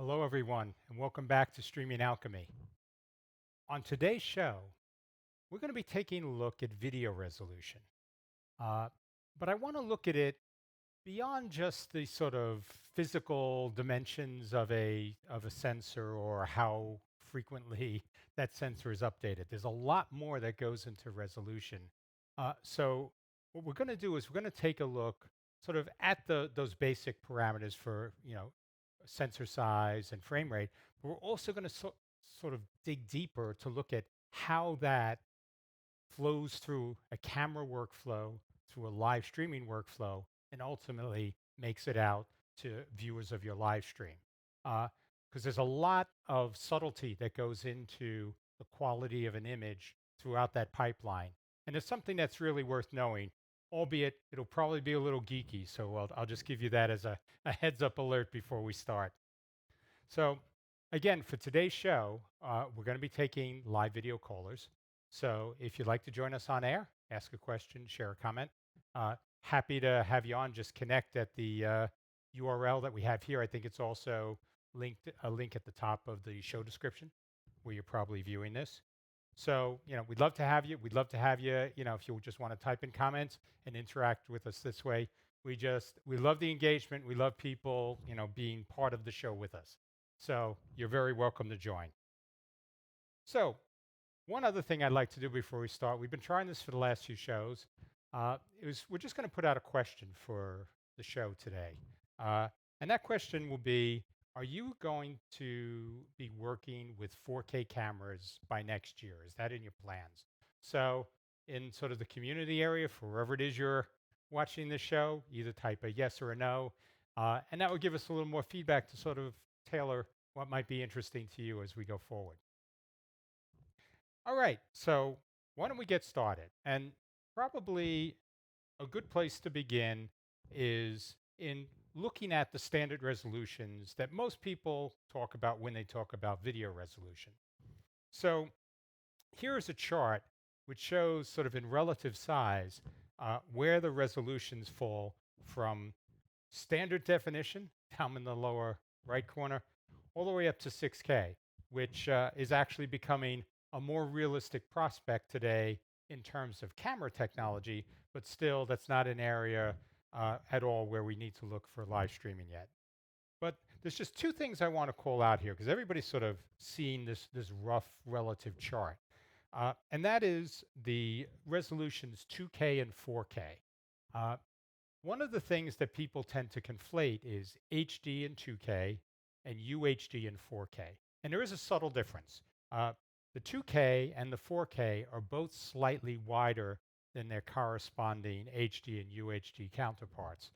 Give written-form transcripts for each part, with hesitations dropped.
Hello, everyone, and welcome back to Streaming Alchemy. On today's show, we're going to be taking a look at video resolution. Uh, but I want to look at it beyond just the sort of physical dimensions of a sensor or how frequently that sensor is updated. There's a lot more that goes into resolution. So what we're going to do is we're going to take a look sort of at the those basic parameters for sensor size and frame rate. But we're also going to sort of dig deeper to look at how that flows through a camera workflow, through a live streaming workflow, and ultimately makes it out to viewers of your live stream. Because there's a lot of subtlety that goes into the quality of an image throughout that pipeline. And it's something that's really worth knowing, albeit it'll probably be a little geeky. So I'll just give you that as a heads up alert before we start. So, again, for today's show, we're going to be taking live video callers. So, if you'd like to join us on air, ask a question, share a comment, happy to have you on. Just connect at the URL that we have here. I think it's also linked a link at the top of the show description where you're probably viewing this. So, we'd love to have you. We'd love to have you, if you just want to type in comments and interact with us this way. We love the engagement. We love people, being part of the show with us. So you're very welcome to join. So one other thing I'd like to do before we start, we've been trying this for the last few shows. We're just going to put out a question for the show today. Uh, and that question will be, are you going to be working with 4K cameras by next year? Is that in your plans? So in sort of the community area, for wherever it is you're watching this show, either type a yes or a no. And that would give us a little more feedback to sort of tailor what might be interesting to you as we go forward. All right, so why don't we get started? And probably a good place to begin is in looking at the standard resolutions that most people talk about when they talk about video resolution. So here is a chart which shows sort of in relative size where the resolutions fall from standard definition down in the lower right corner all the way up to 6K, which is actually becoming a more realistic prospect today in terms of camera technology, but still that's not an area at all where we need to look for live streaming yet. But there's just two things I want to call out here because everybody's sort of seen this rough relative chart. And that is the resolutions 2K and 4K. Uh, One of the things that people tend to conflate is HD and 2K and UHD and 4K. And there is a subtle difference. The 2K and the 4K are both slightly wider than their corresponding HD and UHD counterparts.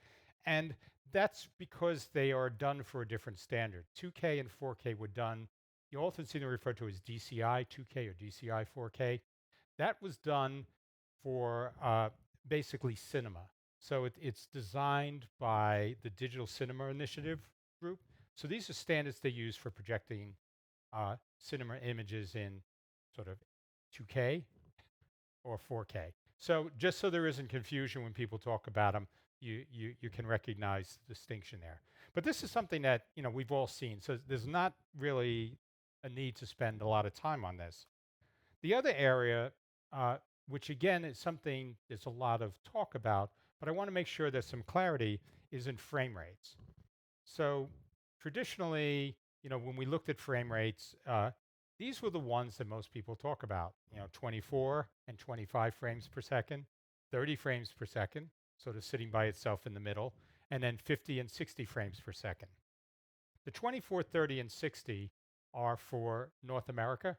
And that's because they are done for a different standard. 2K and 4K were done, you often see them referred to as DCI 2K or DCI 4K. That was done for basically cinema. So it's designed by the Digital Cinema Initiative group. So these are standards they use for projecting cinema images in sort of 2K or 4K. So just so there isn't confusion when people talk about them, you can recognize the distinction there. But this is something that we've all seen. So there's not really a need to spend a lot of time on this. The other area, which again is something there's a lot of talk about, but I want to make sure there's some clarity, is in frame rates. So traditionally, when we looked at frame rates, these were the ones that most people talk about. 24 and 25 frames per second, 30 frames per second, sort of sitting by itself in the middle, and then 50 and 60 frames per second. The 24, 30, and 60 are for North America.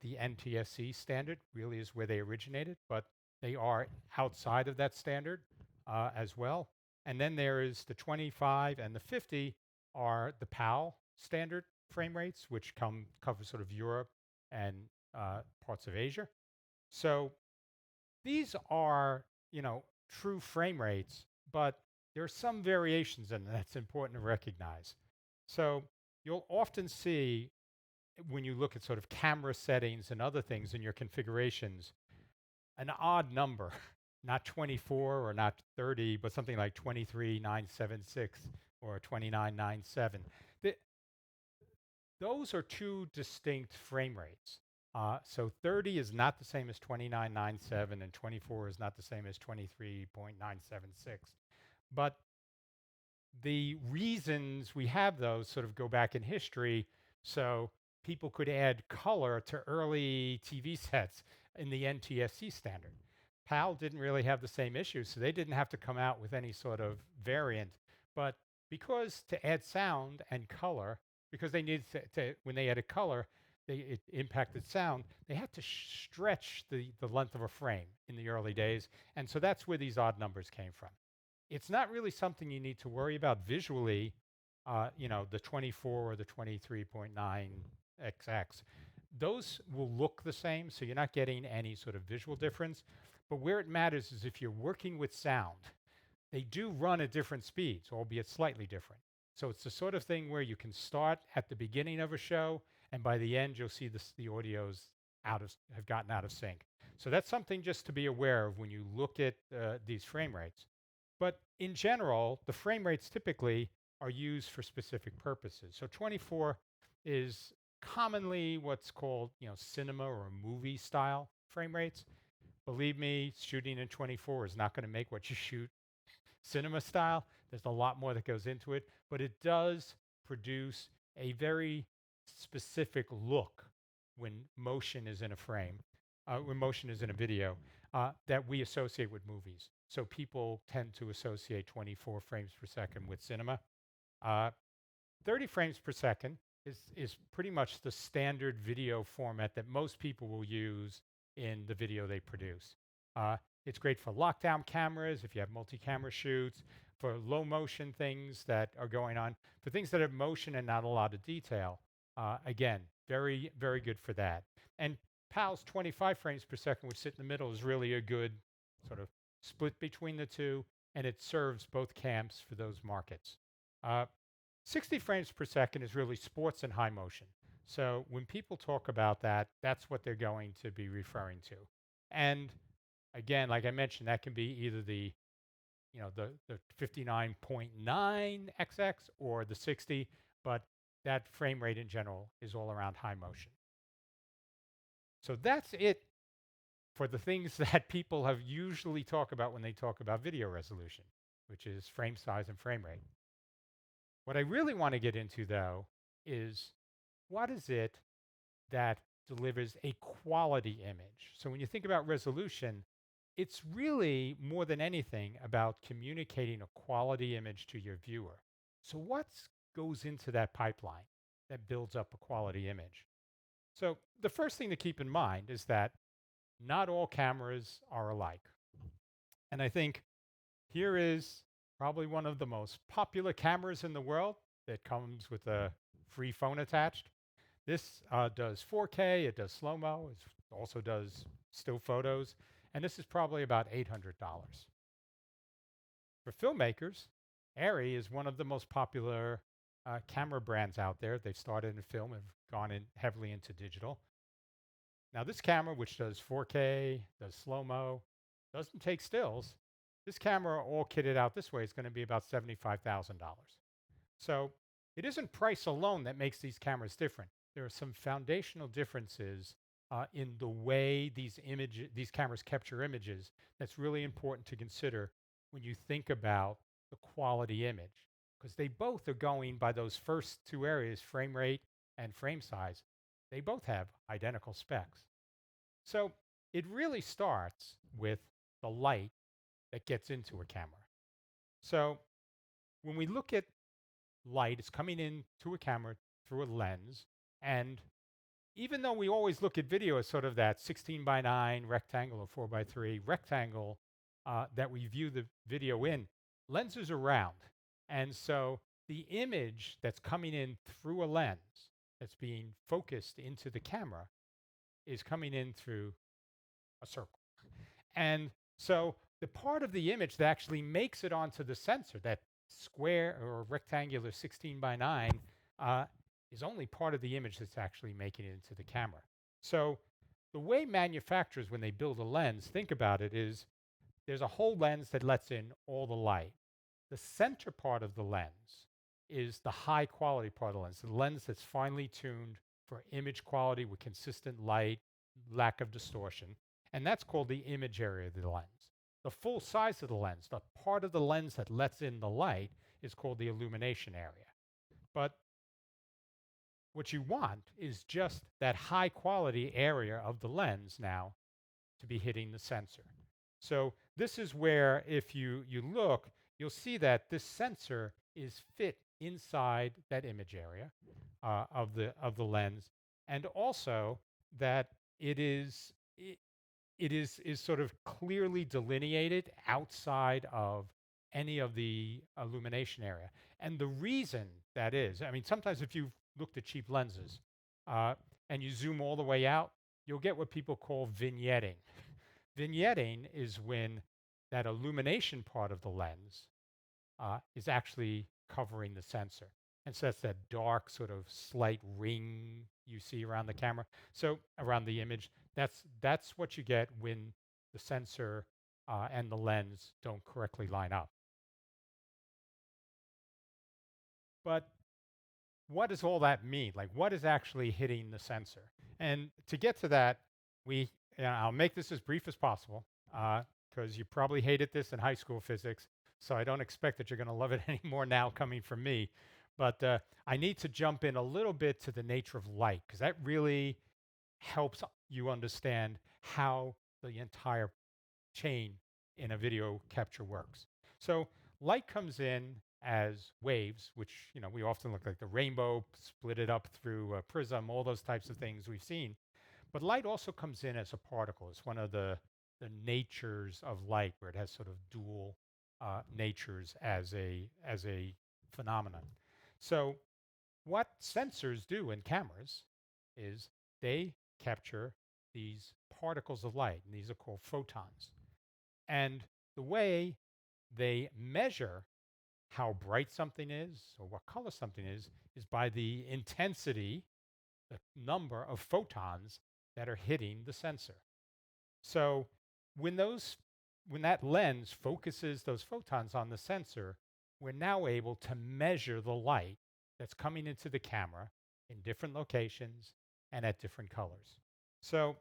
The NTSC standard really is where they originated, but they are outside of that standard as well. And then there is the 25 and the 50 are the PAL standard frame rates, which cover sort of Europe and parts of Asia. So these are, true frame rates, but there are some variations in them that's important to recognize. So you'll often see when you look at sort of camera settings and other things in your configurations, an odd number, not 24 or not 30, but something like 23976 or 2997. those are two distinct frame rates. So 30 is not the same as 2997, and 24 is not the same as 23.976. But the reasons we have those sort of go back in history. So people could add color to early TV sets in the NTSC standard. PAL didn't really have the same issue, so they didn't have to come out with any sort of variant. But because to add sound and color, because they needed when they added color, it impacted sound, they had to stretch the length of a frame in the early days. And so that's where these odd numbers came from. It's not really something you need to worry about visually, the 24 or the 23.9XX. Those will look the same, so you're not getting any sort of visual difference. But where it matters is if you're working with sound, they do run at different speeds, albeit slightly different. So it's the sort of thing where you can start at the beginning of a show, and by the end, you'll see the audios have gotten out of sync. So that's something just to be aware of when you look at these frame rates. But in general, the frame rates typically are used for specific purposes. So 24 is commonly what's called, cinema or movie style frame rates. Believe me, shooting in 24 is not going to make what you shoot cinema style. There's a lot more that goes into it, but it does produce a very specific look when motion is in a frame, when motion is in a video, that we associate with movies. So people tend to associate 24 frames per second with cinema. Uh, 30 frames per second is pretty much the standard video format that most people will use in the video they produce. It's great for lockdown cameras, if you have multi-camera shoots, for low motion things that are going on, for things that have motion and not a lot of detail. Again, very, very good for that. And PAL's 25 frames per second, which sit in the middle, is really a good sort of split between the two, and it serves both camps for those markets. 60 frames per second is really sports and high motion. So when people talk about that, that's what they're going to be referring to. And again, like I mentioned, that can be either the 59.9XX or the 60, but that frame rate in general is all around high motion. So that's it for the things that people have usually talk about when they talk about video resolution, which is frame size and frame rate. What I really want to get into, though, is what is it that delivers a quality image? So when you think about resolution, it's really more than anything about communicating a quality image to your viewer. So what goes into that pipeline that builds up a quality image? So the first thing to keep in mind is that not all cameras are alike. And I think here is probably one of the most popular cameras in the world that comes with a free phone attached. This does 4K, it does slow-mo, it also does still photos, and this is probably about $800. For filmmakers, Arri is one of the most popular camera brands out there. They've started in film and gone in heavily into digital. Now this camera, which does 4K, does slow-mo, doesn't take stills, this camera all kitted out this way is going to be about $75,000. So it isn't price alone that makes these cameras different. There are some foundational differences in the way these cameras capture images that's really important to consider when you think about the quality image, because they both are going by those first two areas, frame rate and frame size. They both have identical specs. So it really starts with the light that gets into a camera. So when we look at light, it's coming into a camera through a lens. And even though we always look at video as sort of that 16:9 rectangle or 4:3 rectangle that we view the video in, lenses are round. And so the image that's coming in through a lens that's being focused into the camera is coming in through a circle. And so the part of the image that actually makes it onto the sensor, that square or rectangular 16:9, is only part of the image that's actually making it into the camera. So the way manufacturers, when they build a lens, think about it is there's a whole lens that lets in all the light. The center part of the lens is the high quality part of the lens that's finely tuned for image quality with consistent light, lack of distortion. And that's called the image area of the lens. The full size of the lens, the part of the lens that lets in the light, is called the illumination area. But what you want is just that high quality area of the lens now to be hitting the sensor. So this is where if you look, you'll see that this sensor is fit inside that image area of the lens, and also that it is it is sort of clearly delineated outside of any of the illumination area. And the reason that is, I mean, sometimes if you've looked at cheap lenses uh, and you zoom all the way out, you'll get what people call vignetting. Vignetting is when that illumination part of the lens is actually covering the sensor. And so that's that dark sort of slight ring you see around the camera. So around the image, that's what you get when the sensor and the lens don't correctly line up. But what does all that mean? Like, what is actually hitting the sensor? And to get to that, I'll make this as brief as possible because you probably hated this in high school physics. So I don't expect that you're going to love it anymore now coming from me. But I need to jump in a little bit to the nature of light because that really helps you understand how the entire chain in a video capture works. So light comes in as waves, which we often look like the rainbow, split it up through a prism, all those types of things we've seen. But light also comes in as a particle. It's one of the natures of light, where it has sort of dual natures as a phenomenon. So what sensors do in cameras is they capture these particles of light, and these are called photons. And the way they measure how bright something is or what color something is by the intensity, the number of photons that are hitting the sensor. So when those when that lens focuses those photons on the sensor, we're now able to measure the light that's coming into the camera in different locations and at different colors. So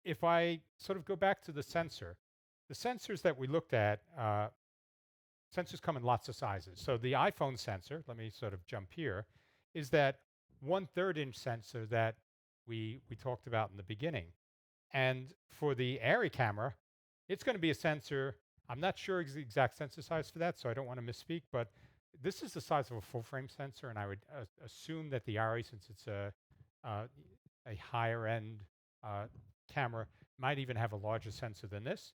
if I sort of go back to the sensors that we looked at, sensors come in lots of sizes. So the iPhone sensor, let me sort of jump here, is that 1/3 inch sensor that we talked about in the beginning. And for the Arri camera, it's going to be a sensor. I'm not sure the exact sensor size for that, so I don't want to misspeak, but this is the size of a full frame sensor. And I would assume that the Arri, since it's uh, a higher end uh, camera, might even have a larger sensor than this.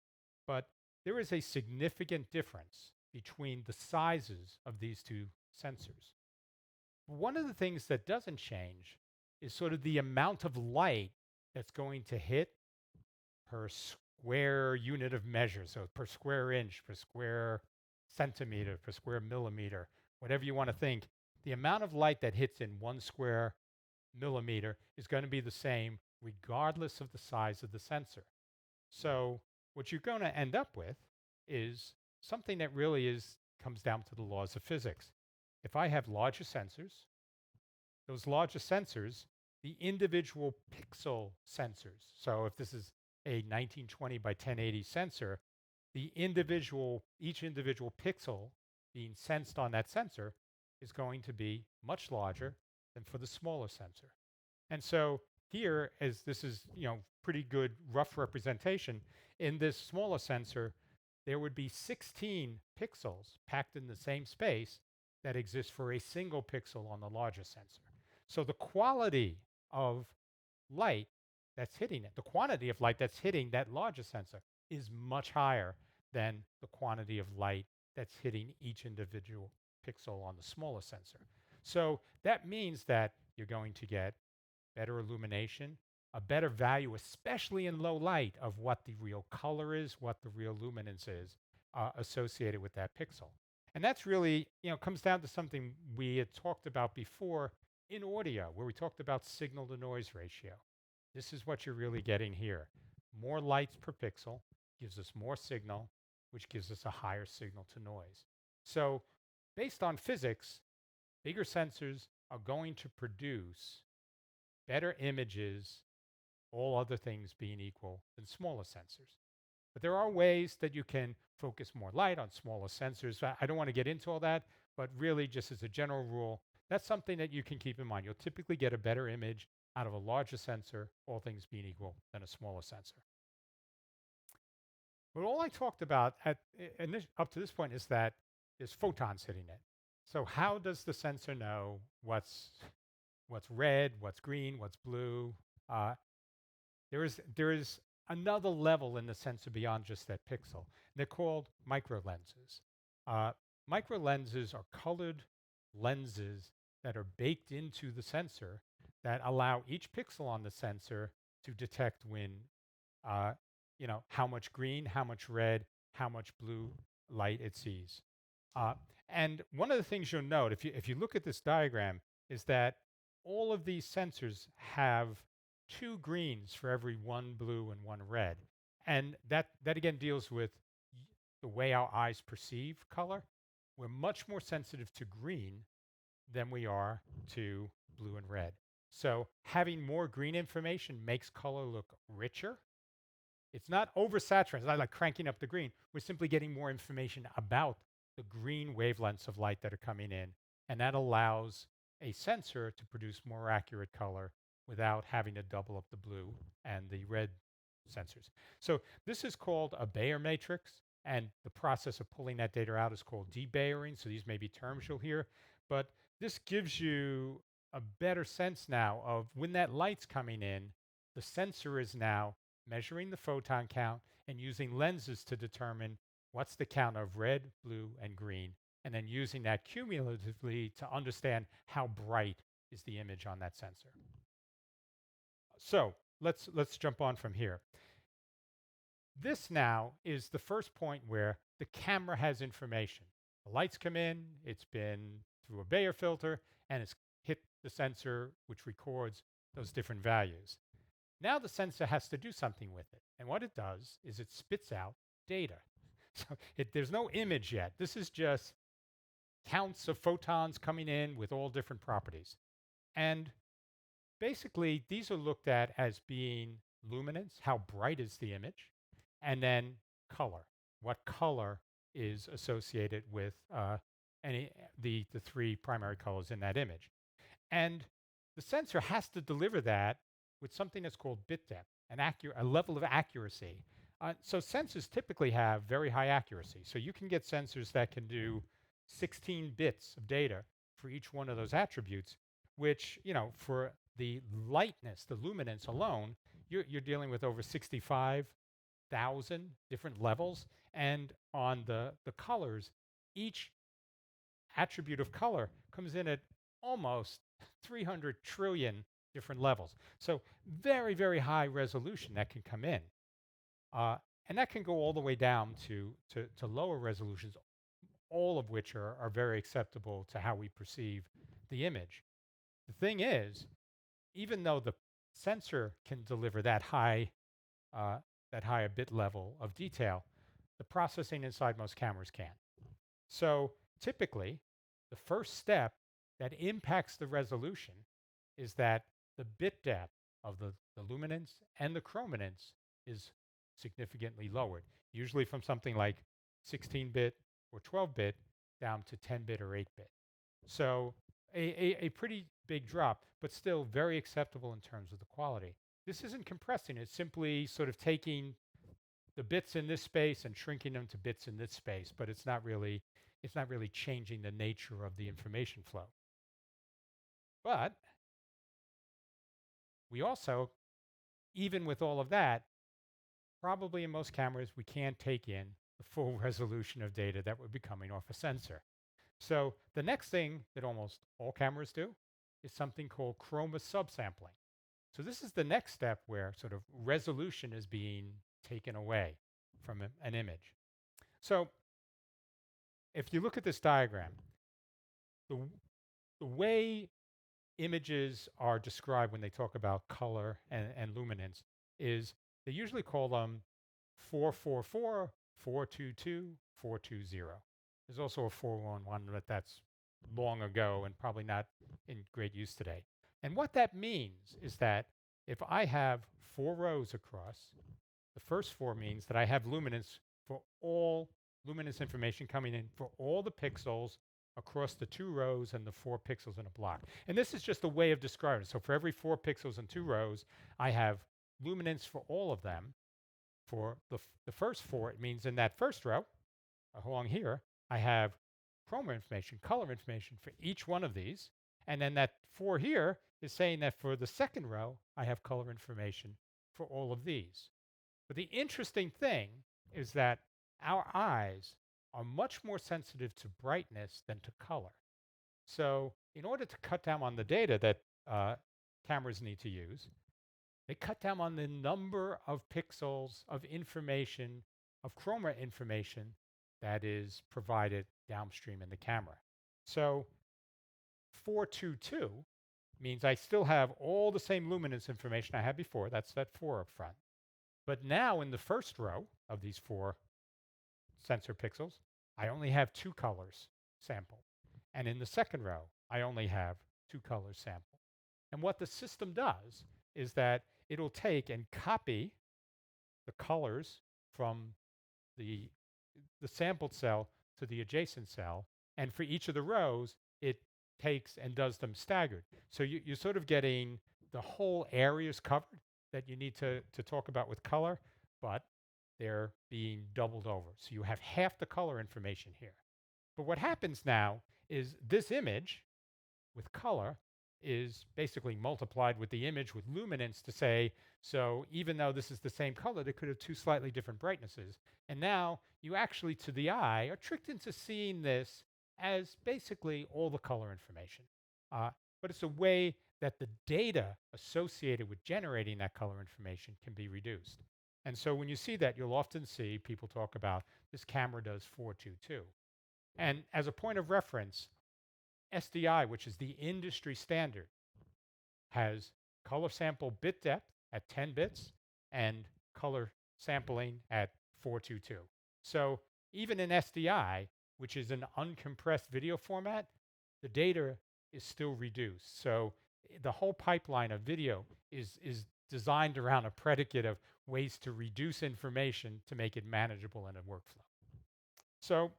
But there is a significant difference between the sizes of these two sensors. One of the things that doesn't change is sort of the amount of light that's going to hit per square unit of measure. So per square inch, per square centimeter, per square millimeter, whatever you want to think, the amount of light that hits in 1 square millimeter is going to be the same regardless of the size of the sensor. So what you're going to end up with is something that really comes down to the laws of physics. If I have larger sensors, those larger sensors, the individual pixel sensors. So if this is a 1920 by 1080 sensor, each individual pixel being sensed on that sensor is going to be much larger than for the smaller sensor. And so here, as this is, pretty good rough representation, in this smaller sensor, there would be 16 pixels packed in the same space that exists for a single pixel on the larger sensor. So the quality of light that's hitting it, the quantity of light that's hitting that larger sensor is much higher than the quantity of light that's hitting each individual pixel on the smaller sensor. So that means that you're going to get better illumination, a better value, especially in low light, of what the real color is, what the real luminance is associated with that pixel. And that's really, comes down to something we had talked about before in audio, where we talked about signal to noise ratio. This is what you're really getting here. More lights per pixel gives us more signal, which gives us a higher signal to noise. So based on physics, bigger sensors are going to produce better images, all other things being equal, than smaller sensors. But there are ways that you can focus more light on smaller sensors. I don't want to get into all that, but really, just as a general rule, that's something that you can keep in mind. You'll typically get a better image out of a larger sensor, all things being equal, than a smaller sensor. But all I talked about up to this point is that there's photons hitting it. So how does the sensor know what's red, what's green, what's blue? Uh, there is another level in the sensor beyond just that pixel. They're called microlenses. Uh, Microlenses are colored lenses that are baked into the sensor that allow each pixel on the sensor to detect when, uh, how much green, how much red, how much blue light it sees. Uh, and one of the things you'll note if you look at this diagram is that all of these sensors have two greens for every one blue and one red. And that again deals with the way our eyes perceive color. We're much more sensitive to green than we are to blue and red. So having more green information makes color look richer. It's not oversaturated. It's not like cranking up the green. We're simply getting more information about the green wavelengths of light that are coming in. And that allows a sensor to produce more accurate color without having to double up the blue and the red sensors. So this is called a Bayer matrix. And the process of pulling that data out is called debayering. So these may be terms you'll hear. But this gives you a better sense now of when that light's coming in, the sensor is now measuring the photon count and using lenses to determine what's the count of red, blue, and green, and then using that cumulatively to understand how bright is the image on that sensor. So let's jump on from here. This now is the first point where the camera has information. The lights come in, it's been through a Bayer filter, and it's hit the sensor, which records those different values. Now the sensor has to do something with it. And what it does is it spits out data. So there's no image yet. This is just counts of photons coming in with all different properties. And basically, these are looked at as being luminance, how bright is the image, and then color. What color is associated with the three primary colors in that image. And the sensor has to deliver that with something that's called bit depth, a level of accuracy. So sensors typically have very high accuracy. So you can get sensors that can do 16 bits of data for each one of those attributes, which, for the lightness, the luminance alone, you're dealing with over 65,000 different levels. And on the colors, each attribute of color comes in at almost 300 trillion different levels. So very, very high resolution that can come in. And that can go all the way down to lower resolutions, all of which are very acceptable to how we perceive the image. The thing is, even though the sensor can deliver that high a bit level of detail, the processing inside most cameras can't. So typically, the first step that impacts the resolution is that the bit depth of the luminance and the chrominance is significantly lowered, usually from something like 16-bit or 12-bit down to 10-bit or 8-bit. So a pretty big drop, but still very acceptable in terms of the quality. This isn't compressing. It's simply sort of taking the bits in this space and shrinking them to bits in this space, but it's not really changing the nature of the information flow. But we also, even with all of that, probably in most cameras, we can't take in the full resolution of data that would be coming off a sensor. So the next thing that almost all cameras do is something called chroma subsampling. So this is the next step where sort of resolution is being taken away from an image. So if you look at this diagram, the way images are described when they talk about color and luminance is they usually call them 444, 422, 420. There's also a 411, but that's long ago and probably not in great use today. And what that means is that if I have 4 rows across, the first 4 means that I have luminance for all luminance information coming in for all the pixels across the 2 rows and the 4 pixels in a block. And this is just a way of describing it. So for every 4 pixels in 2 rows, I have luminance for all of them. For the first 4, it means in that first row along here, I have chroma information, color information for each one of these. And then that 4 here is saying that for the second row, I have color information for all of these. But the interesting thing is that our eyes are much more sensitive to brightness than to color. So in order to cut down on the data that cameras need to use, they cut down on the number of pixels of information, of chroma information that is provided downstream in the camera. So 422 means I still have all the same luminance information I had before. That's that 4 up front. But now in the first row of these 4 sensor pixels, I only have 2 colors sampled. And in the second row, I only have 2 colors sampled. And what the system does is that it'll take and copy the colors from the sampled cell to the adjacent cell. And for each of the rows, it takes and does them staggered. So you're sort of getting the whole areas covered that you need to talk about with color, but they're being doubled over. So you have half the color information here. But what happens now is this image with color is basically multiplied with the image with luminance to say, so even though this is the same color, they could have 2 slightly different brightnesses. And now you actually, to the eye, are tricked into seeing this as basically all the color information. But it's a way that the data associated with generating that color information can be reduced. And so when you see that, you'll often see people talk about this camera does 422. And as a point of reference, SDI, which is the industry standard, has color sample bit depth at 10 bits and color sampling at 422. So even in SDI, which is an uncompressed video format, the data is still reduced. So the whole pipeline of video is designed around a predicate of ways to reduce information to make it manageable in a workflow. So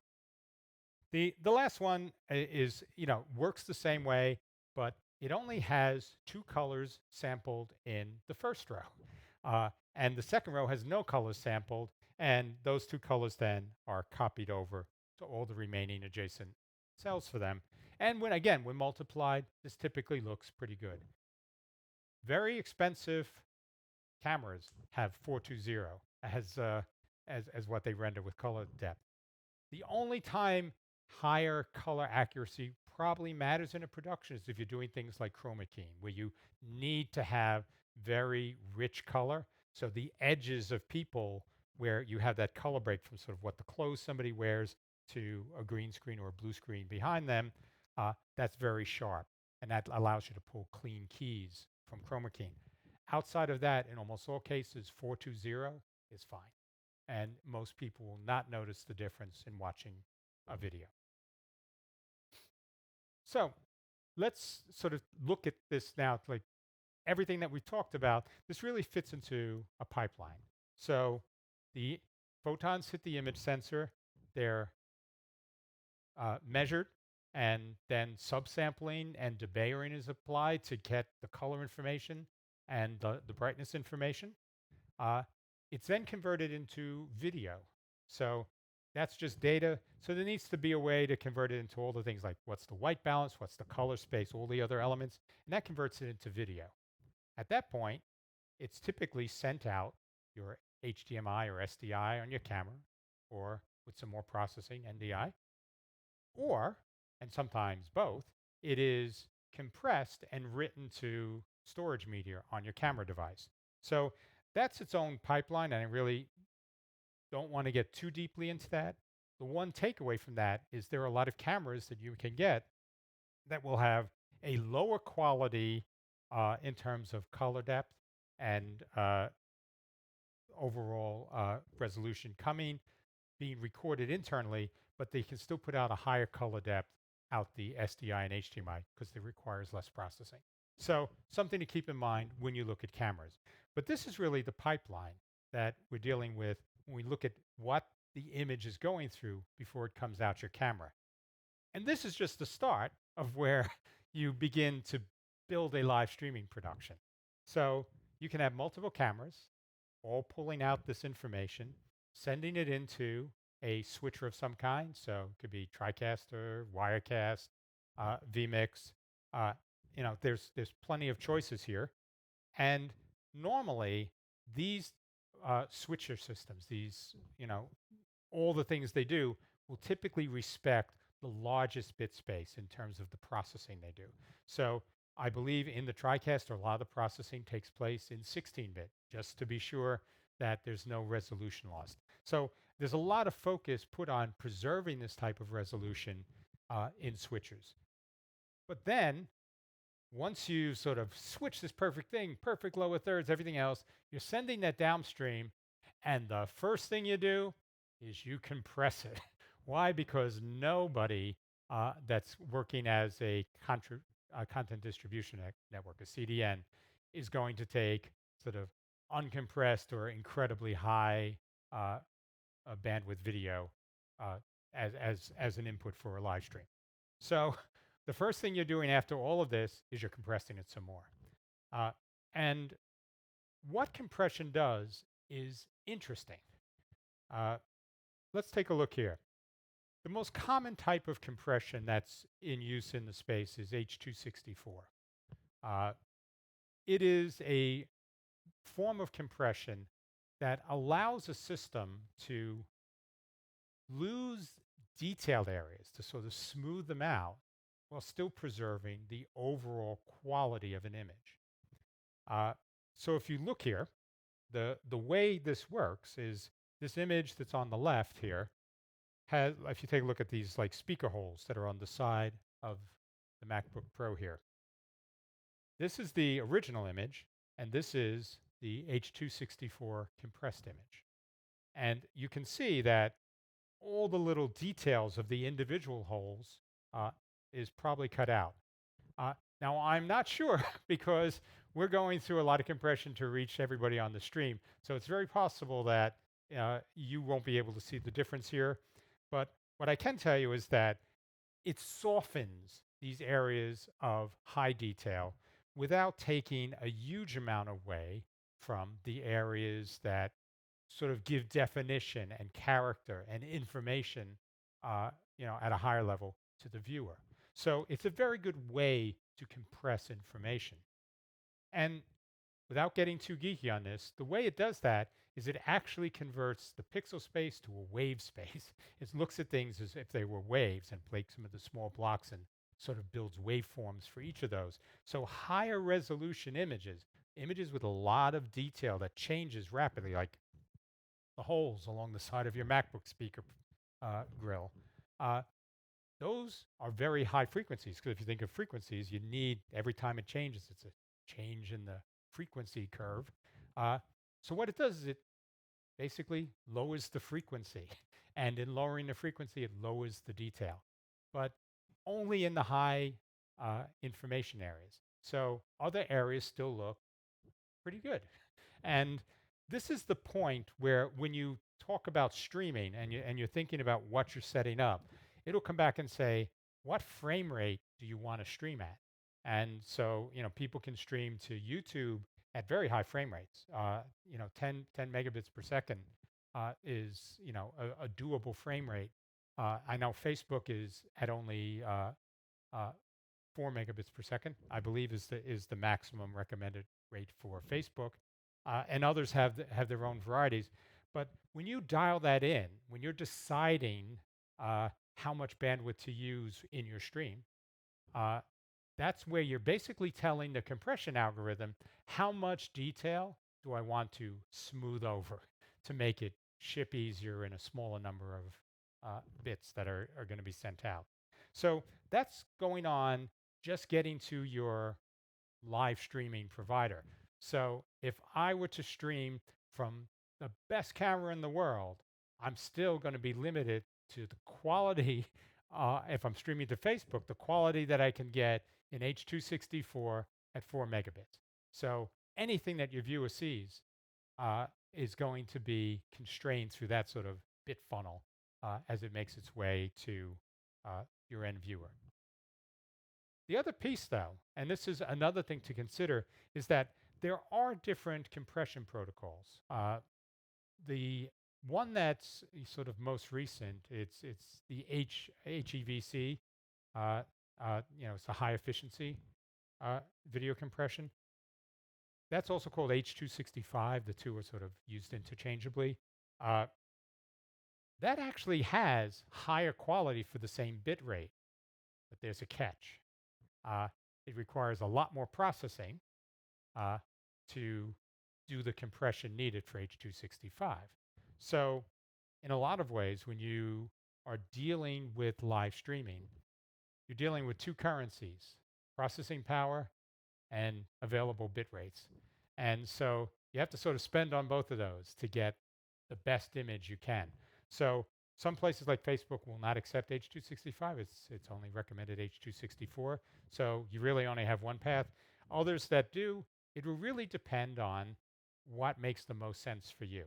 the last one is, works the same way, but it only has 2 colors sampled in the first row. And the second row has no colors sampled, and those 2 colors then are copied over to all the remaining adjacent cells for them. And when multiplied, this typically looks pretty good. Very expensive cameras have 420 as what they render with color depth. The only time higher color accuracy probably matters in a production is if you're doing things like chroma keying, where you need to have very rich color. So the edges of people where you have that color break from sort of what the clothes somebody wears to a green screen or a blue screen behind them, that's very sharp. And that allows you to pull clean keys from chroma keying. Outside of that, in almost all cases, 420 is fine. And most people will not notice the difference in watching a video. So let's sort of look at this now, like everything that we talked about. This really fits into a pipeline. So the photons hit the image sensor, they're measured, and then subsampling and debayering is applied to get the color information and the brightness information. It's then converted into video. So that's just data. So there needs to be a way to convert it into all the things like what's the white balance, what's the color space, all the other elements, and that converts it into video. At that point, it's typically sent out your HDMI or SDI on your camera, or with some more processing, NDI, or, and sometimes both, it is compressed and written to storage media on your camera device. So that's its own pipeline, and I really don't want to get too deeply into that. The one takeaway from that is there are a lot of cameras that you can get that will have a lower quality in terms of color depth and overall resolution coming being recorded internally, but they can still put out a higher color depth out the SDI and HDMI because it requires less processing. So something to keep in mind when you look at cameras. But this is really the pipeline that we're dealing with when we look at what the image is going through before it comes out your camera. And this is just the start of where you begin to build a live streaming production. So you can have multiple cameras all pulling out this information, sending it into a switcher of some kind. So it could be TriCaster, Wirecast, vMix. Uh, there's plenty of choices here. And normally, these switcher systems, all the things they do will typically respect the largest bit space in terms of the processing they do. So I believe in the TriCaster, a lot of the processing takes place in 16-bit, just to be sure that there's no resolution lost. So there's a lot of focus put on preserving this type of resolution in switchers. But then once you sort of switch this perfect thing, perfect lower thirds, everything else, you're sending that downstream. And the first thing you do is you compress it. Why? Because nobody that's working as a content distribution network, a CDN, is going to take sort of uncompressed or incredibly high bandwidth video uh, as an input for a live stream. So the first thing you're doing after all of this is you're compressing it some more. And what compression does is interesting. Let's take a look here. The most common type of compression that's in use in the space is H.264. It is a form of compression that allows a system to lose detailed areas, to sort of smooth them out while still preserving the overall quality of an image. So if you look here, the way this works is this image that's on the left here has, if you take a look at these like speaker holes that are on the side of the MacBook Pro here, this is the original image, and this is the H.264 compressed image. And you can see that all the little details of the individual holes is probably cut out. Now, I'm not sure because we're going through a lot of compression to reach everybody on the stream. So it's very possible that you won't be able to see the difference here. But what I can tell you is that it softens these areas of high detail without taking a huge amount away from the areas that sort of give definition and character and information, at a higher level to the viewer. So it's a very good way to compress information. And without getting too geeky on this, the way it does that is it actually converts the pixel space to a wave space. It looks at things as if they were waves and takes some of the small blocks and sort of builds waveforms for each of those. So higher resolution images with a lot of detail that changes rapidly, like the holes along the side of your MacBook speaker grill. Those are very high frequencies because if you think of frequencies, you need every time it changes, it's a change in the frequency curve. So what it does is it basically lowers the frequency. And in lowering the frequency, it lowers the detail, but only in the high information areas. So other areas still look pretty good. And this is the point where when you talk about streaming and you're thinking about what you're setting up, it'll come back and say, what frame rate do you want to stream at? And so, people can stream to YouTube at very high frame rates. 10 megabits per second is, a doable frame rate. I know Facebook is at only 4 megabits per second, I believe is the maximum recommended rate for Facebook. And others have their own varieties. But when you dial that in, when you're deciding how much bandwidth to use in your stream, that's where you're basically telling the compression algorithm how much detail do I want to smooth over to make it ship easier in a smaller number of bits that are going to be sent out. So that's going on just getting to your live streaming provider. So if I were to stream from the best camera in the world, I'm still going to be limited to the quality. If I'm streaming to Facebook, the quality that I can get in H.264 at 4 megabits. So anything that your viewer sees uh, is going to be constrained through that sort of bit funnel as it makes its way to your end viewer. The other piece, though, and this is another thing to consider, is that there are different compression protocols. The one that's sort of most recent, it's the HEVC. Uh, it's a high efficiency video compression. That's also called H.265. The two are sort of used interchangeably. Uh, that actually has higher quality for the same bit rate, but there's a catch. Uh, it requires a lot more processing uh, to do the compression needed for H.265. So, in a lot of ways, when you are dealing with live streaming, you're dealing with two currencies: processing power and available bit rates. And so you have to sort of spend on both of those to get the best image you can. So some places like Facebook will not accept H.265. It's only recommended H.264. So you really only have one path. Others that do, it will really depend on what makes the most sense for you.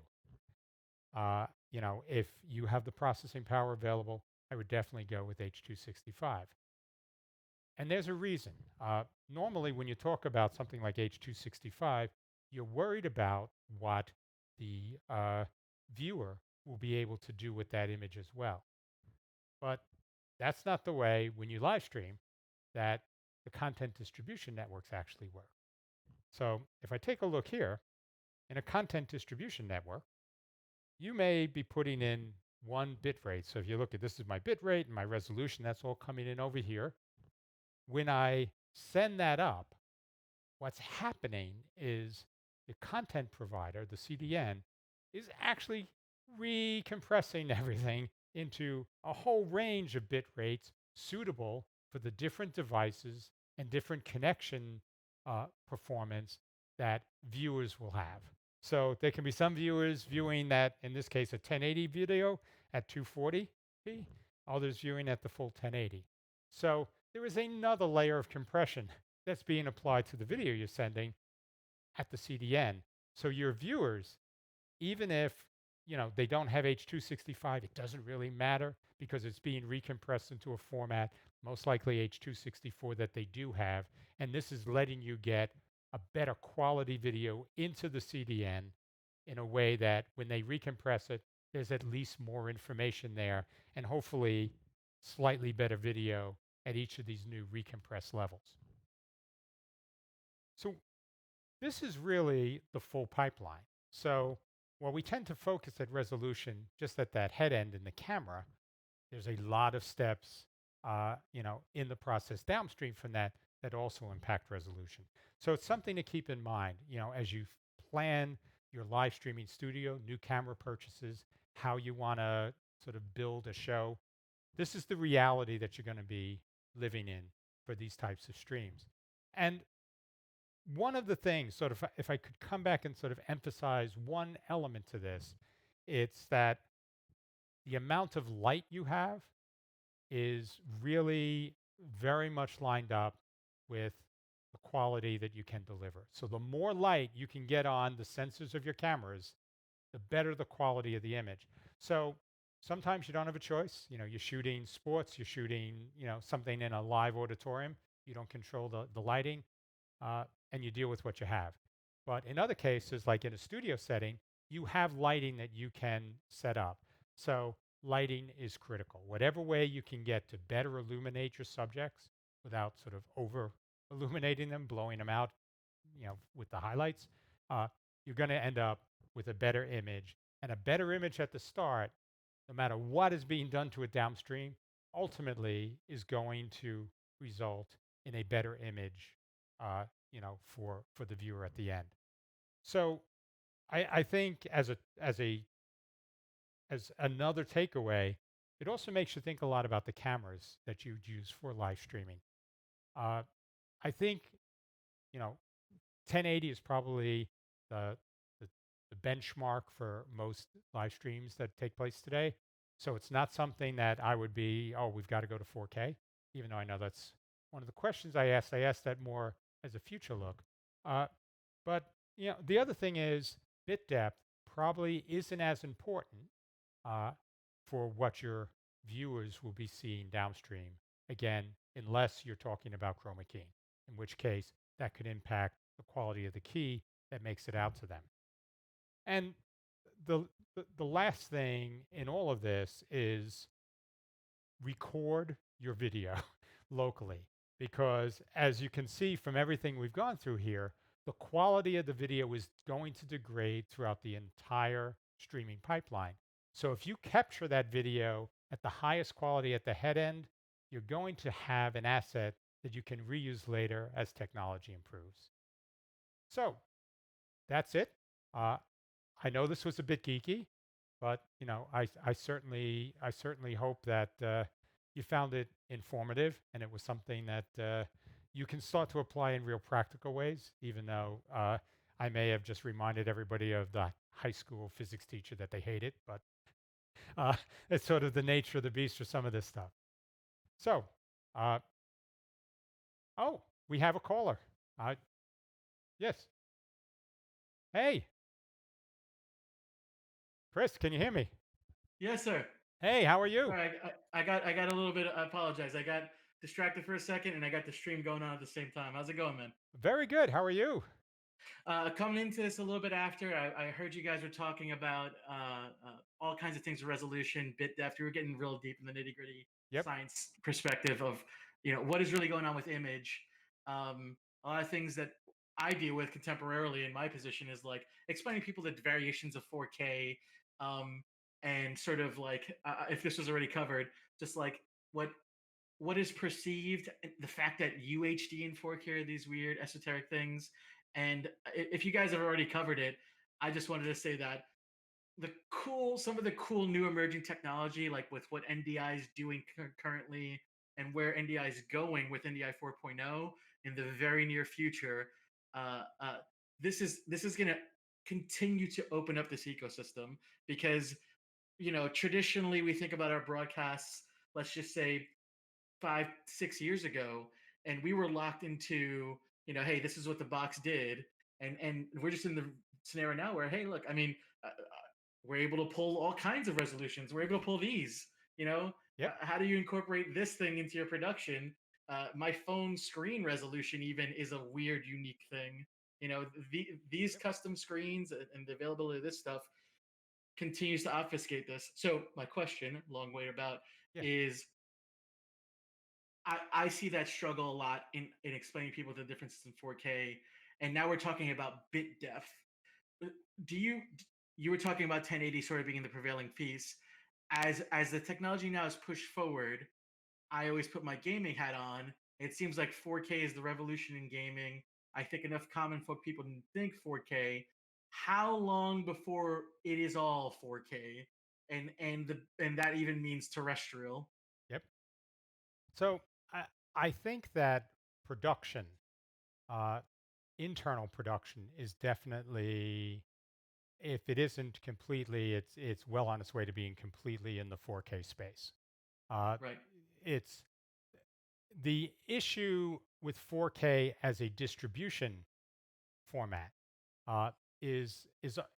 If you have the processing power available, I would definitely go with H.265. And there's a reason. Normally, when you talk about something like H.265, you're worried about what the viewer will be able to do with that image as well. But that's not the way when you live stream that the content distribution networks actually work. So if I take a look here, in a content distribution network, you may be putting in one bit rate. So if you look at this is my bit rate and my resolution, that's all coming in over here. When I send that up, what's happening is the content provider, the CDN, is actually recompressing everything into a whole range of bit rates suitable for the different devices and different connection performance that viewers will have. So there can be some viewers viewing that, in this case, a 1080 video at 240p, others viewing at the full 1080. So there is another layer of compression that's being applied to the video you're sending at the CDN. So your viewers, even if they don't have H.265, it doesn't really matter because it's being recompressed into a format, most likely H.264 that they do have. And this is letting you get a better quality video into the CDN in a way that when they recompress it, there's at least more information there and hopefully slightly better video at each of these new recompressed levels. So this is really the full pipeline. So while we tend to focus at resolution just at that head end in the camera, there's a lot of steps, in the process downstream from that that also impact resolution. So it's something to keep in mind, as you plan your live streaming studio, new camera purchases, how you want to sort of build a show. This is the reality that you're going to be living in for these types of streams. And one of the things, sort of, if I could come back and sort of emphasize one element to this, it's that the amount of light you have is really very much lined up with the quality that you can deliver. So the more light you can get on the sensors of your cameras, the better the quality of the image. So sometimes you don't have a choice. You're shooting sports, you're shooting, something in a live auditorium. You don't control the lighting, and you deal with what you have. But in other cases, like in a studio setting, you have lighting that you can set up. So lighting is critical. Whatever way you can get to better illuminate your subjects without sort of over illuminating them, blowing them out, with the highlights, you're going to end up with a better image. And a better image at the start, no matter what is being done to it downstream, ultimately is going to result in a better image, for the viewer at the end. So I think as another takeaway, it also makes you think a lot about the cameras that you use for live streaming. Uh, I think 1080 is probably the, the the benchmark for most live streams that take place today. So it's not something that I would be, oh, we've got to go to 4K, even though I know that's one of the questions I asked. I asked that more as a future look. Uh, but the other thing is bit depth probably isn't as important uh, for what your viewers will be seeing downstream. Again, unless you're talking about chroma keying, in which case that could impact the quality of the key that makes it out to them. And the last thing in all of this is record your video locally, because as you can see from everything we've gone through here, the quality of the video is going to degrade throughout the entire streaming pipeline. So if you capture that video at the highest quality at the head end, you're going to have an asset that you can reuse later as technology improves. So that's it. Uh, I know this was a bit geeky, but I certainly hope that you found it informative and it was something that you can start to apply in real practical ways. Even though I may have just reminded everybody of the high school physics teacher that they hated, but uh, it's sort of the nature of the beast for some of this stuff. So, uh, oh, we have a caller. Uh, yes. Hey, Chris, can you hear me? Yes, sir. Hey, how are you? Sorry, I got a little bit. I apologize. I got distracted for a second, and I got the stream going on at the same time. How's it going, man? Very good. How are you? Coming into this a little bit after, I heard you guys were talking about all kinds of things with resolution, bit depth. We were getting real deep in the nitty gritty Yep. science perspective of what is really going on with image. A lot of things that I deal with contemporarily in my position is like explaining people the variations of 4K, um, and sort of like if this was already covered, just like what what is perceived, the fact that UHD and 4K are these weird esoteric things. And if you guys have already covered it, I just wanted to say that some of the cool new emerging technology, like with what NDI is doing currently and where NDI is going with NDI 4.0 in the very near future, uh, uh, this is going to continue to open up this ecosystem because traditionally we think about our broadcasts, let's just say 5 6 years ago, and we were locked into, hey, this is what the box did. And we're just in the scenario now where, hey, look, I mean, we're able to pull all kinds of resolutions. We're able to pull these, Yep. how do you incorporate this thing into your production? My phone screen resolution even is a weird unique thing. These Yep. custom screens and the availability of this stuff continues to obfuscate this. So my question, long way about, Yeah. is I see that struggle a lot in explaining people the differences in 4K. And now we're talking about bit depth. Uh, Do you were talking about 1080 sort of being the prevailing piece. As the technology now is pushed forward, I always put my gaming hat on. It seems like 4K is the revolution in gaming. I think enough common folk people think 4K. How long before it is all 4K? And that even means terrestrial. Yep. So I I think that production, uh, internal production, is definitely, if it isn't completely, it's well on its way to being completely in the 4K space. Uh, Right. it's the issue with 4K as a distribution format uh,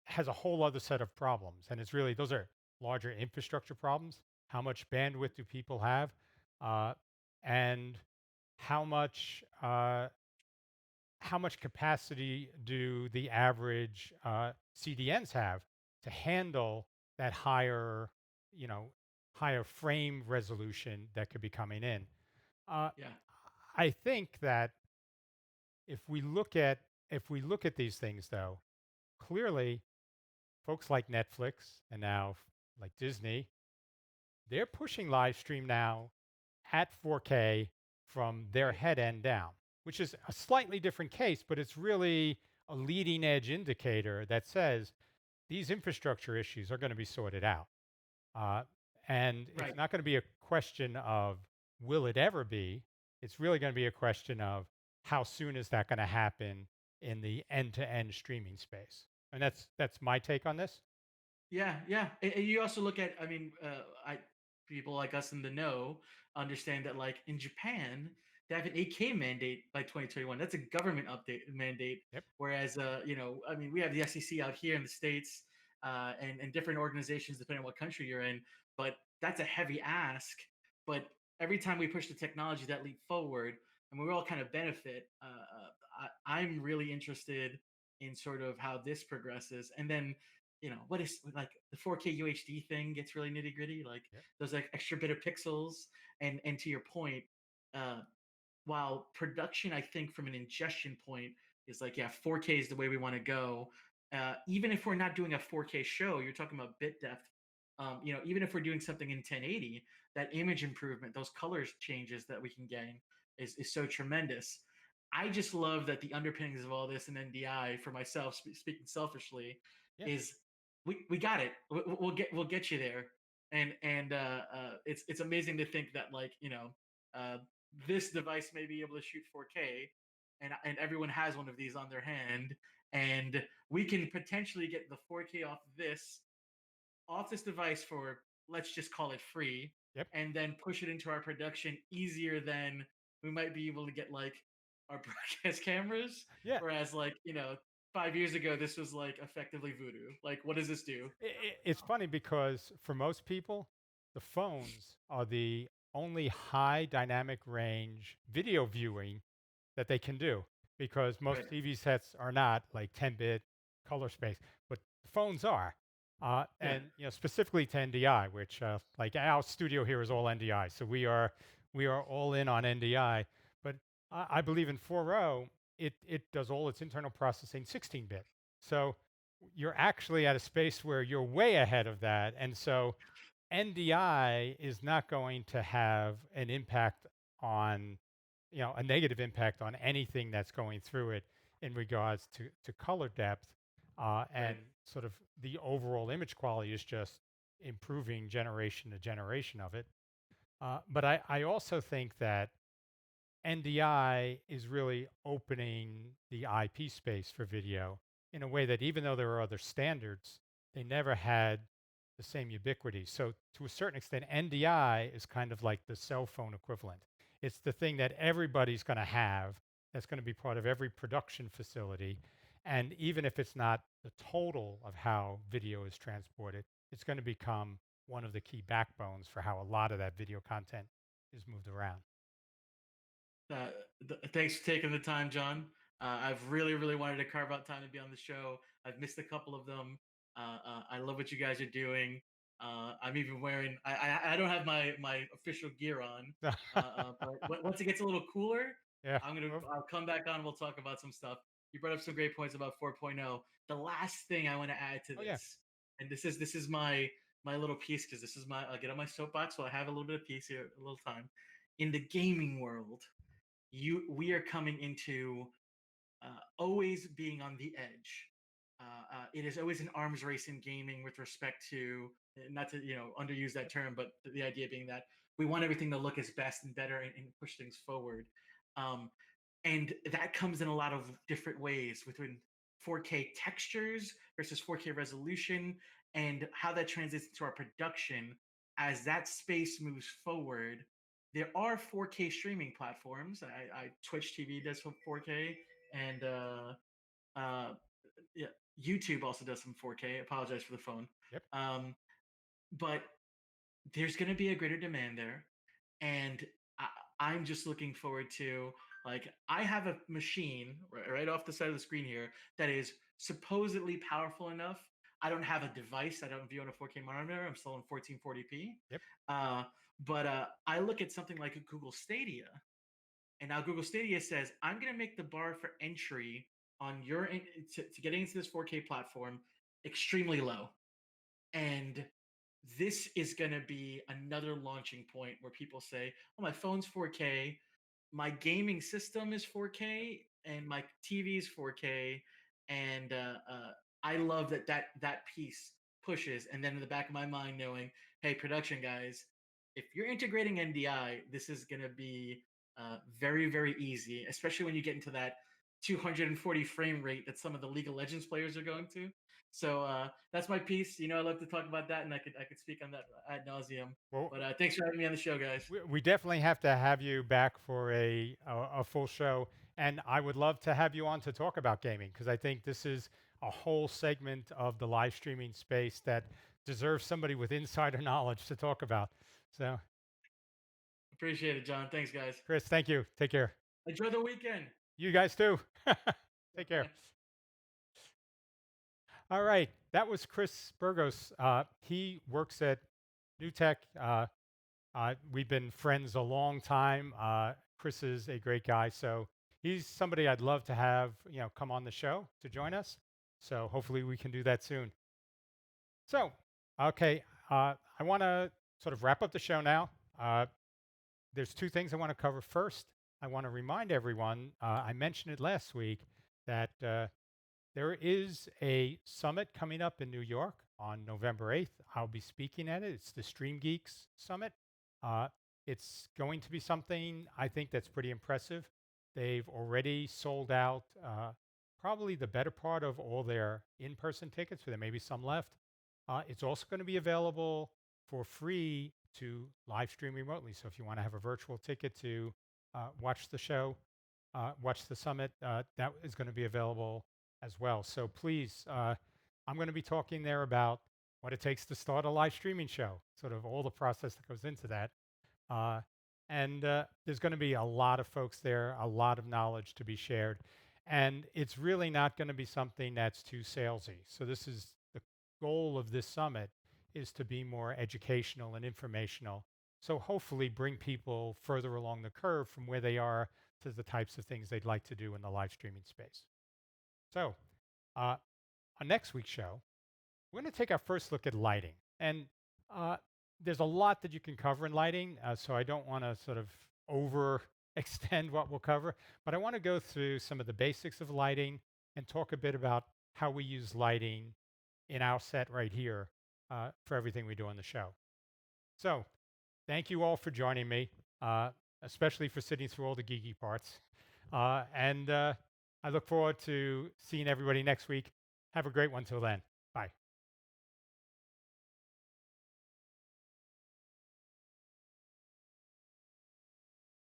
has a whole other set of problems, and it's really those are larger infrastructure problems. How much bandwidth do people have, uh, and how much uh, how much capacity do the average CDNs have to handle that higher, you know, higher frame resolution that could be coming in? Uh, Yeah. I think that if we look at these things, though, clearly folks like Netflix and now like Disney, they're pushing live stream now at 4K from their Right. head end down, which is a slightly different case, but it's really a leading edge indicator that says these infrastructure issues are going to be sorted out. Uh, and it's Right. not going to be a question of will it ever be? It's really going to be a question of how soon is that going to happen in the end to end streaming space. And that's my take on this. Yeah, yeah. And you also look at, I mean, I people like us in the know understand that, like in Japan, they have an 8K mandate by 2021. That's a government update mandate. Yep. Whereas, I mean, we have the SEC out here in the states, and different organizations depending on what country you're in. But that's a heavy ask. But every time we push the technology that leap forward, and we all kind of benefit, I'm really interested in sort of how this progresses, and then what is like the 4K UHD thing gets really nitty gritty, like Yep. those like extra bit of pixels, and to your point, uh, while production, I think from an ingestion point is like, yeah, 4K is the way we want to go. Even if we're not doing a 4K show, you're talking about bit depth. Even if we're doing something in 1080, that image improvement, those colors changes that we can gain is so tremendous. I just love that the underpinnings of all this in NDI for myself, speaking selfishly, Yeah. is we got it. We'll get you there, and it's amazing to think that, like, uh, this device may be able to shoot 4K, and everyone has one of these on their hand, and we can potentially get the 4K off this device for, let's just call it free, Yep. and then push it into our production easier than we might be able to get like our broadcast cameras. Yeah. Whereas, like, 5 years ago, this was like effectively voodoo. Like, what does this do? It's funny because for most people, the phones are the only high dynamic range video viewing that they can do because Right. most TV sets are not like 10-bit color space, but phones are. Yeah. And specifically to NDI, which like our studio here is all NDI, so we are all in on NDI. But I believe in 4.0, it does all its internal processing 16-bit. So you're actually at a space where you're way ahead of that, and so NDI is not going to have an impact on, a negative impact on anything that's going through it in regards to color depth, and Right. sort of the overall image quality is just improving generation to generation of it. But I also think that NDI is really opening the IP space for video in a way that even though there are other standards, they never had the same ubiquity. So to a certain extent, NDI is kind of like the cell phone equivalent. It's the thing that everybody's going to have, that's going to be part of every production facility. And even if it's not the total of how video is transported, it's going to become one of the key backbones for how a lot of that video content is moved around. Uh, Thanks for taking the time, John. I've really, really wanted to carve out time to be on the show. I've missed a couple of them. I love what you guys are doing. I'm even wearing. I don't have my official gear on, but once it gets a little cooler, Yeah. I'll come back on and we'll talk about some stuff. You brought up some great points about 4.0. The last thing I want to add to Oh, yeah. this, and this is my little piece, because this is my, I'll get on my soapbox, so I have a little bit of peace here, a little time. In the gaming world, we are coming into always being on the edge. It is always an arms race in gaming with respect to, not to underuse that term, but the idea being that we want everything to look as best and better, and push things forward. Um, and that comes in a lot of different ways within 4K textures versus 4K resolution, and how that translates into our production as that space moves forward. There are 4K streaming platforms. Twitch TV does some 4K, and uh, yeah, YouTube also does some 4K. Apologize for the phone. Yep. Um, but there's going to be a greater demand there, and I, I'm just looking forward to, like, I have a machine right off the side of the screen here that is supposedly powerful enough. I don't have a device. I don't view on a 4K monitor. I'm still in 1440p. Yep. Uh, but I look at something like a Google Stadia, and now Google Stadia says, I'm going to make the bar for entry on to getting into this 4K platform extremely low. And this is going to be another launching point where people say, "Oh, my phone's 4K, my gaming system is 4K, and my TV is 4K," and I love that piece pushes. And then in the back of my mind, knowing, hey, production guys, if you're integrating NDI, this is going to be very, very easy, especially when you get into that. 240 frame rate that some of the League of Legends players are going to. So that's my piece. I love to talk about that, and I could speak on that ad nauseum. Well, But thanks for having me on the show, guys. we definitely have to have you back for a full show, and I would love to have you on to talk about gaming because I think this is a whole segment of the live streaming space that deserves somebody with insider knowledge to talk about. So, Appreciate it, John. Thanks, guys. Chris, thank you. Take care. Enjoy the weekend. You guys too. Take care. All right, that was Chris Burgos. He works at NewTek. We've been friends a long time. Chris is a great guy, so he's somebody I'd love to have come on the show to join us. So hopefully we can do that soon. So, okay, I want to sort of wrap up the show now. There's two things I want to cover. First, I want to remind everyone. I mentioned it last week that there is a summit coming up in New York on November 8th. I'll be speaking at it. It's the Stream Geeks Summit. Uh, it's going to be something I think that's pretty impressive. They've already sold out probably the better part of all their in-person tickets, so there may be some left. It's also going to be available for free to live stream remotely. So if you want to have a virtual ticket to watch the show, watch the summit, that is going to be available as well. So please, I'm going to be talking there about what it takes to start a live streaming show, sort of all the process that goes into that. And there's going to be a lot of folks there, a lot of knowledge to be shared. And it's really not going to be something that's too salesy. So this is the goal of this summit is to be more educational and informational. So hopefully bring people further along the curve from where they are to the types of things they'd like to do in the live streaming space. So on next week's show, we're going to take our first look at lighting. And there's a lot that you can cover in lighting, so I don't want to sort of overextend what we'll cover, but I want to go through some of the basics of lighting and talk a bit about how we use lighting in our set right here for everything we do on the show. So thank you all for joining me, especially for sitting through all the geeky parts. And I look forward to seeing everybody next week. Have a great one till then. Bye.